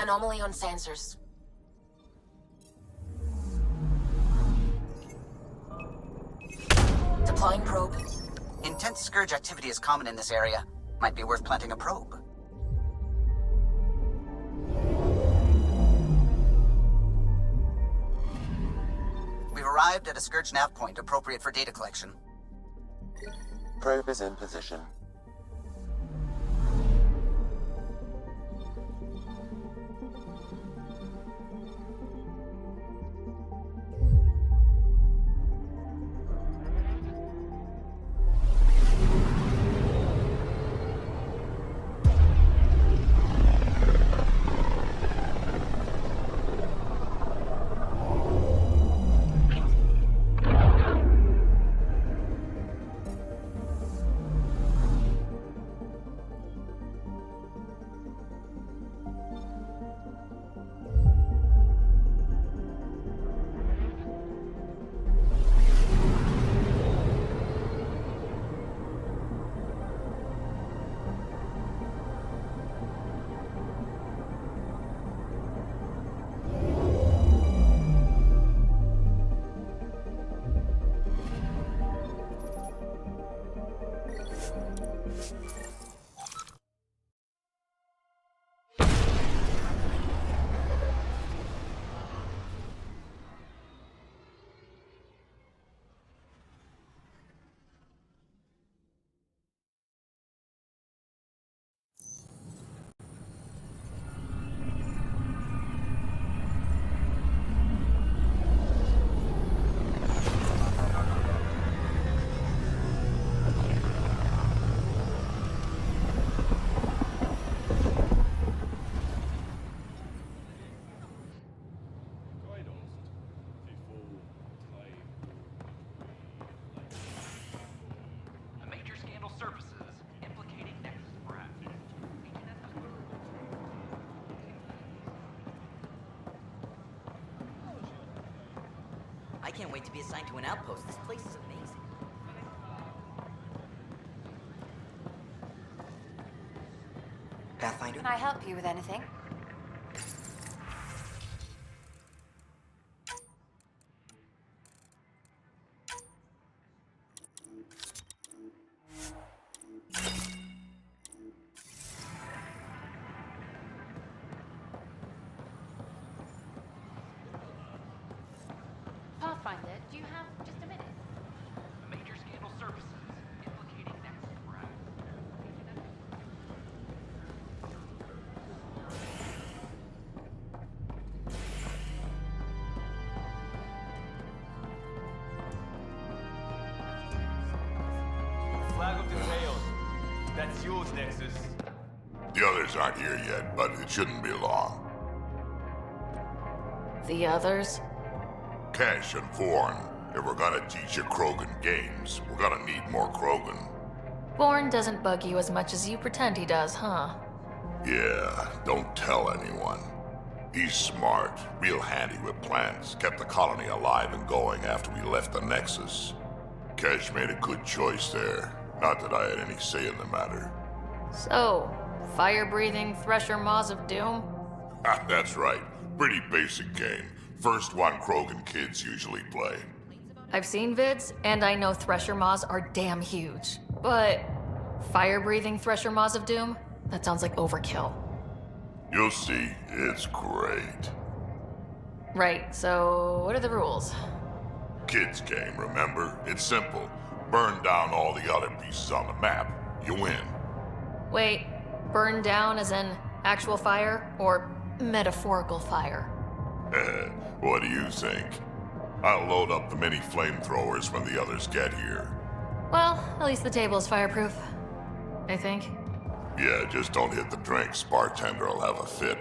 Anomaly on sensors. Deploying probe. Intense scourge activity is common in this area. Might be worth planting a probe. We've arrived at a scourge nav point appropriate for data collection. Probe is in position. I can't wait to be assigned to an outpost. This place is amazing. Pathfinder? Can I help you with anything? Pathfinder, do you have just a minute? A major scandal surfaces, implicating Nexus Brad. Flag of the Chaos. That's yours, Nexus. The others aren't here yet, but it shouldn't be long. The others? Cash and Vorn, if we're gonna teach you Krogan games, we're gonna need more Krogan. Bourne doesn't bug you as much as you pretend he does, huh? Yeah, don't tell anyone. He's smart, real handy with plans, kept the colony alive and going after we left the Nexus. Cash made a good choice there. Not that I had any say in the matter. So, fire-breathing Thresher Maws of Doom? That's right. Pretty basic game. First one Krogan kids usually play. I've seen vids, and I know Thresher Maws are damn huge. But fire-breathing Thresher Maws of Doom? That sounds like overkill. You'll see, it's great. Right, so what are the rules? Kids game, remember? It's simple. Burn down all the other pieces on the map. You win. Wait, burn down as in actual fire, or metaphorical fire? What do you think? I'll load up the mini flamethrowers when the others get here. Well, at least the table is fireproof. I think. Yeah, just don't hit the drinks. Bartender will have a fit.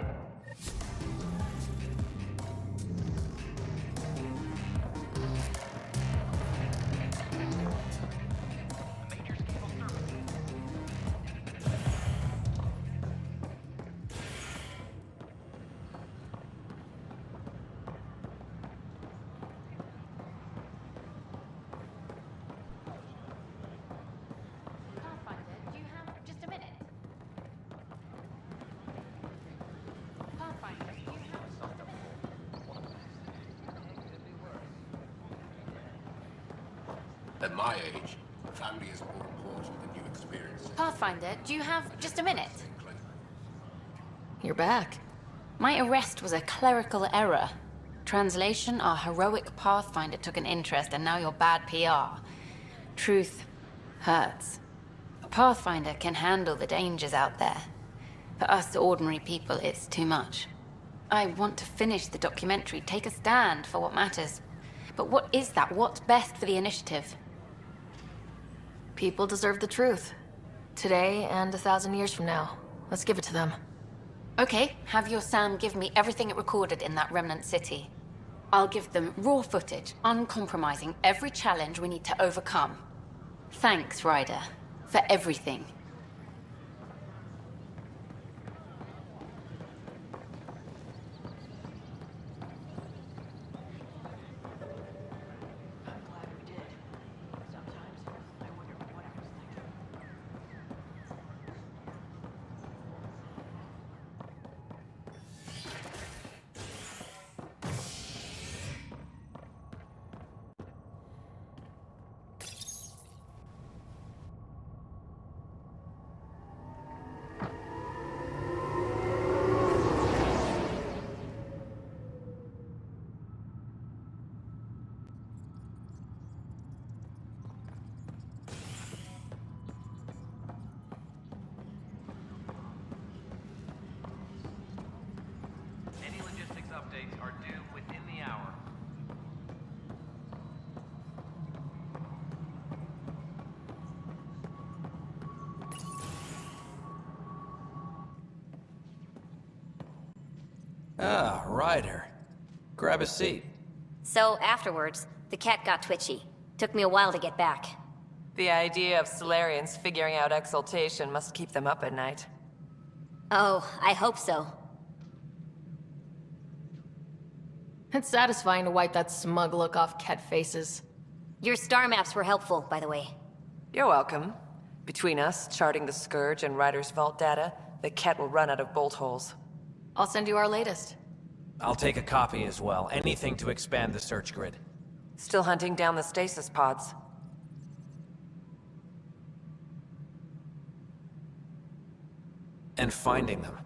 Pathfinder, do you have just a minute? At my age, family is more important than you experience. Pathfinder, do you have just a minute? You're back. My arrest was a clerical error. Translation, our heroic Pathfinder took an interest and now you're bad PR. Truth hurts. A Pathfinder can handle the dangers out there. For us ordinary people, it's too much. I want to finish the documentary, take a stand for what matters. But what is that? What's best for the initiative? People deserve the truth. Today and 1,000 years from now. Let's give it to them. Okay, have your Sam give me everything it recorded in that remnant city. I'll give them raw footage, uncompromising every challenge we need to overcome. Thanks, Ryder, for everything. Any logistics updates are due within the hour. Ah, Ryder. Grab a seat. So afterwards, the cat got twitchy. Took me a while to get back. The idea of Solarians figuring out exaltation must keep them up at night. Oh, I hope so. It's satisfying to wipe that smug look off Ket faces. Your star maps were helpful, by the way. You're welcome. Between us, charting the Scourge and Ryder's vault data, the Ket will run out of bolt holes. I'll send you our latest. I'll take a copy as well. Anything to expand the search grid. Still hunting down the stasis pods. And finding them.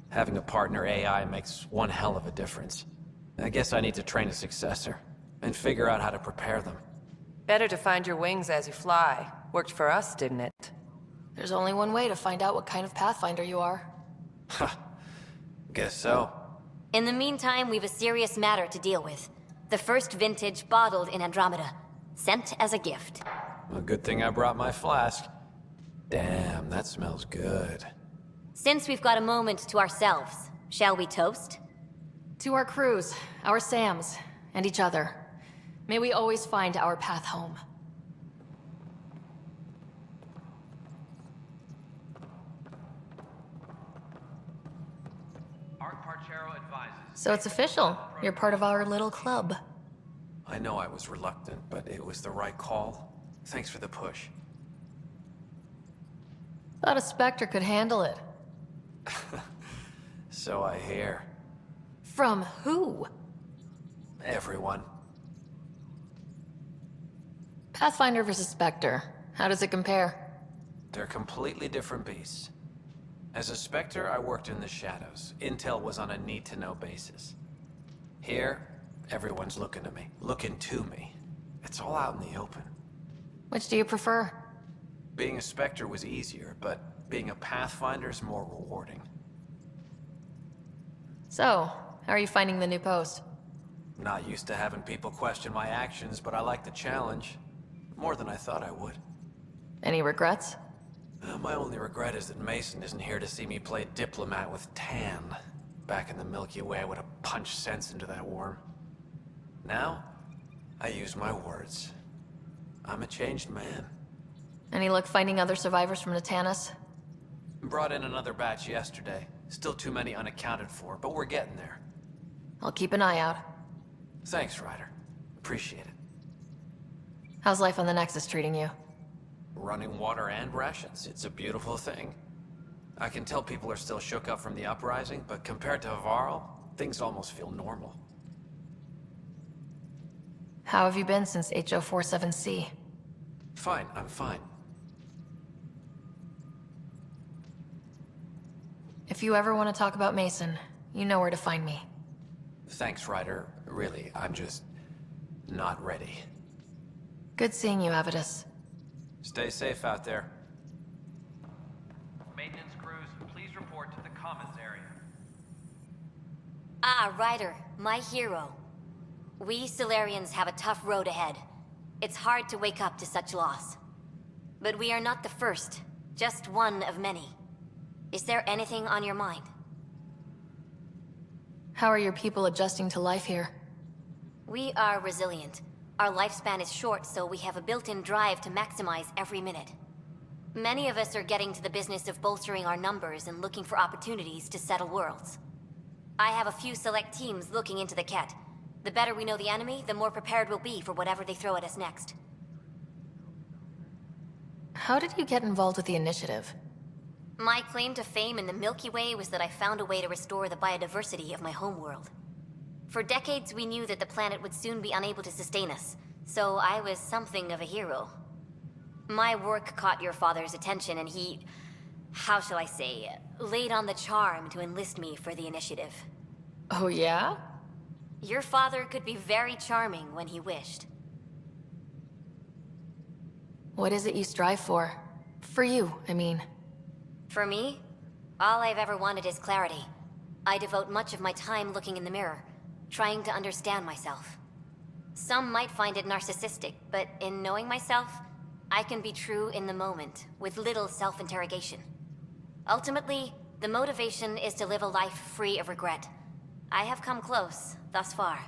Having a partner AI makes one hell of a difference. I guess I need to train a successor, and figure out how to prepare them. Better to find your wings as you fly. Worked for us, didn't it? There's only one way to find out what kind of Pathfinder you are. Ha. Guess so. In the meantime, we've a serious matter to deal with. The first vintage bottled in Andromeda. Sent as a gift. A good thing I brought my flask. Damn, that smells good. Since we've got a moment to ourselves, shall we toast? To our crews, our Sams, and each other. May we always find our path home. Art Parchero advises. So it's official. You're part of our little club. I know I was reluctant, but it was the right call. Thanks for the push. Thought a Spectre could handle it. So I hear. From who? Everyone. Pathfinder versus Spectre. How does it compare? They're completely different beasts. As a Spectre, I worked in the shadows. Intel was on a need-to-know basis. Here, everyone's looking to me. Looking to me. It's all out in the open. Which do you prefer? Being a Spectre was easier, but being a Pathfinder's more rewarding. So, how are you finding the new post? Not used to having people question my actions, but I like the challenge. More than I thought I would. Any regrets? My only regret is that Mason isn't here to see me play diplomat with Tan. Back in the Milky Way, I would have punched sense into that worm. Now, I use my words. I'm a changed man. Any luck finding other survivors from Natanus? Brought in another batch yesterday. Still too many unaccounted for, but we're getting there. I'll keep an eye out. Thanks, Ryder. Appreciate it. How's life on the Nexus treating you? Running water and rations. It's a beautiful thing. I can tell people are still shook up from the uprising, but compared to Varl, things almost feel normal. How have you been since HO47C? Fine, I'm fine. If you ever want to talk about Mason, you know where to find me. Thanks, Ryder. Really, I'm just not ready. Good seeing you, Avidus. Stay safe out there. Maintenance crews, please report to the commons area. Ah, Ryder, my hero. We Solarians have a tough road ahead. It's hard to wake up to such loss. But we are not the first, just one of many. Is there anything on your mind? How are your people adjusting to life here? We are resilient. Our lifespan is short, so we have a built-in drive to maximize every minute. Many of us are getting to the business of bolstering our numbers and looking for opportunities to settle worlds. I have a few select teams looking into the Ket. The better we know the enemy, the more prepared we'll be for whatever they throw at us next. How did you get involved with the initiative? My claim to fame in the Milky Way was that I found a way to restore the biodiversity of my homeworld. For decades, we knew that the planet would soon be unable to sustain us, so I was something of a hero. My work caught your father's attention, and he, how shall I say, laid on the charm to enlist me for the initiative. Oh yeah? Your father could be very charming when he wished. What is it you strive for? For you, I mean. For me, all I've ever wanted is clarity. I devote much of my time looking in the mirror, trying to understand myself. Some might find it narcissistic, but in knowing myself, I can be true in the moment, with little self-interrogation. Ultimately, the motivation is to live a life free of regret. I have come close, thus far.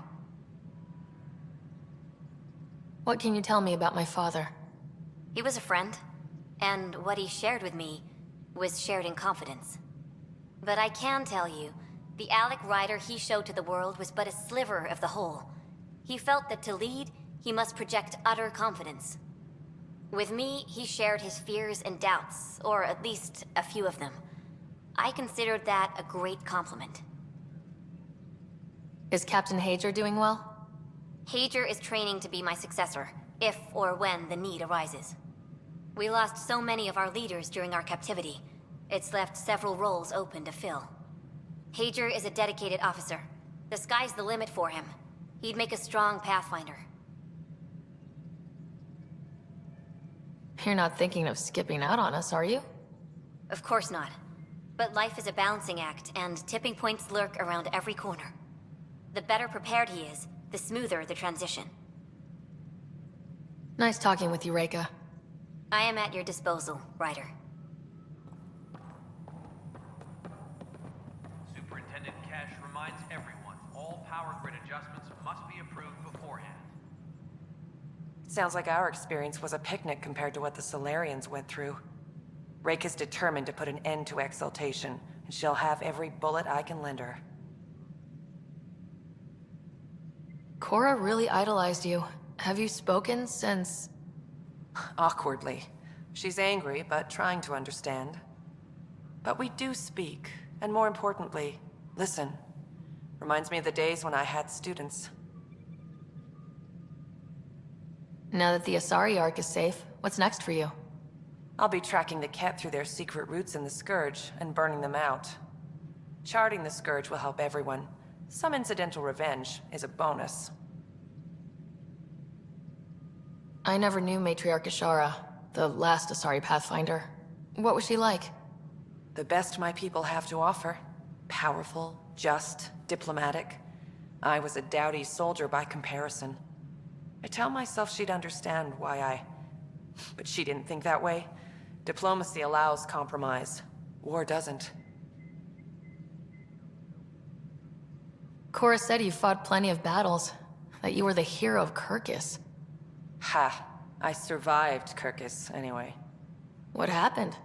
What can you tell me about my father? He was a friend, and what he shared with me was shared in confidence. But I can tell you, the Alec Ryder he showed to the world was but a sliver of the whole. He felt that to lead, he must project utter confidence. With me, he shared his fears and doubts, or at least a few of them. I considered that a great compliment. Is Captain Hager doing well? Hager is training to be my successor, if or when the need arises. We lost so many of our leaders during our captivity. It's left several roles open to fill. Hager is a dedicated officer. The sky's the limit for him. He'd make a strong Pathfinder. You're not thinking of skipping out on us, are you? Of course not. But life is a balancing act, and tipping points lurk around every corner. The better prepared he is, the smoother the transition. Nice talking with you, Reika. I am at your disposal, Ryder. Superintendent Cash reminds everyone, all power grid adjustments must be approved beforehand. Sounds like our experience was a picnic compared to what the Solarians went through. Rake is determined to put an end to exaltation, and she'll have every bullet I can lend her. Cora really idolized you. Have you spoken since... Awkwardly. She's angry, but trying to understand. But we do speak, and more importantly, listen. Reminds me of the days when I had students. Now that the Asari Ark is safe, what's next for you? I'll be tracking the Ket through their secret routes in the Scourge, and burning them out. Charting the Scourge will help everyone. Some incidental revenge is a bonus. I never knew Matriarch Ashara, the last Asari Pathfinder. What was she like? The best my people have to offer. Powerful, just, diplomatic. I was a dowdy soldier by comparison. I tell myself she'd understand why I... But she didn't think that way. Diplomacy allows compromise. War doesn't. Cora said you fought plenty of battles, that you were the hero of Kirkus. Ha. I survived Kirkus, anyway. What happened?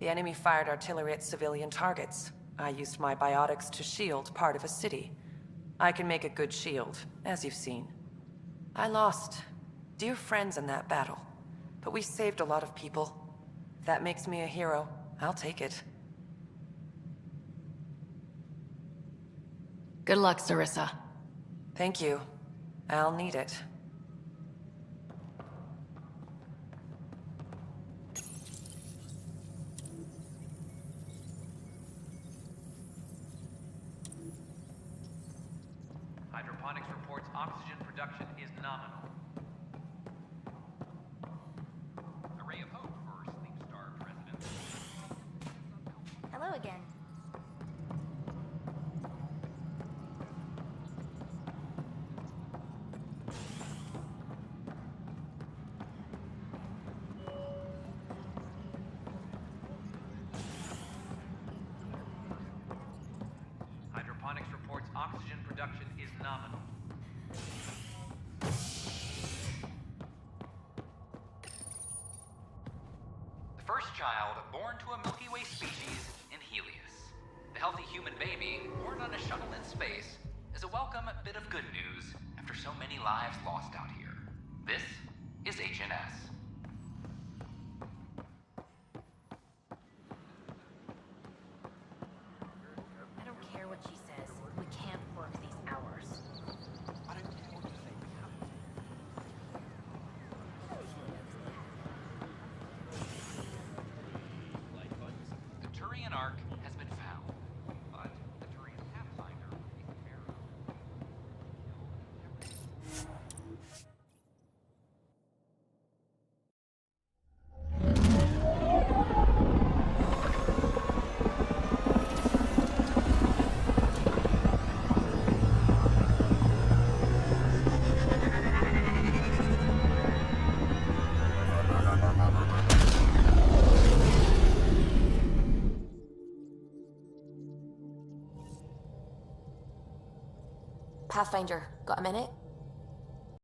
The enemy fired artillery at civilian targets. I used my biotics to shield part of a city. I can make a good shield, as you've seen. I lost dear friends in that battle, but we saved a lot of people. If that makes me a hero, I'll take it. Good luck, Sarissa. Thank you. I'll need it. production is nominal. A ray of hope for sleep-starved residents. Hello again. Hydroponics reports oxygen production is nominal. The first child born to a Milky Way species in Helios. The healthy human baby, born on a shuttle in space, is a welcome bit of good news after so many lives lost out here. This is HNS. I don't care what she says. We can't work these hours. The Turian Ark has been found, but the Turian Pathfinder is barren. Pathfinder, got a minute?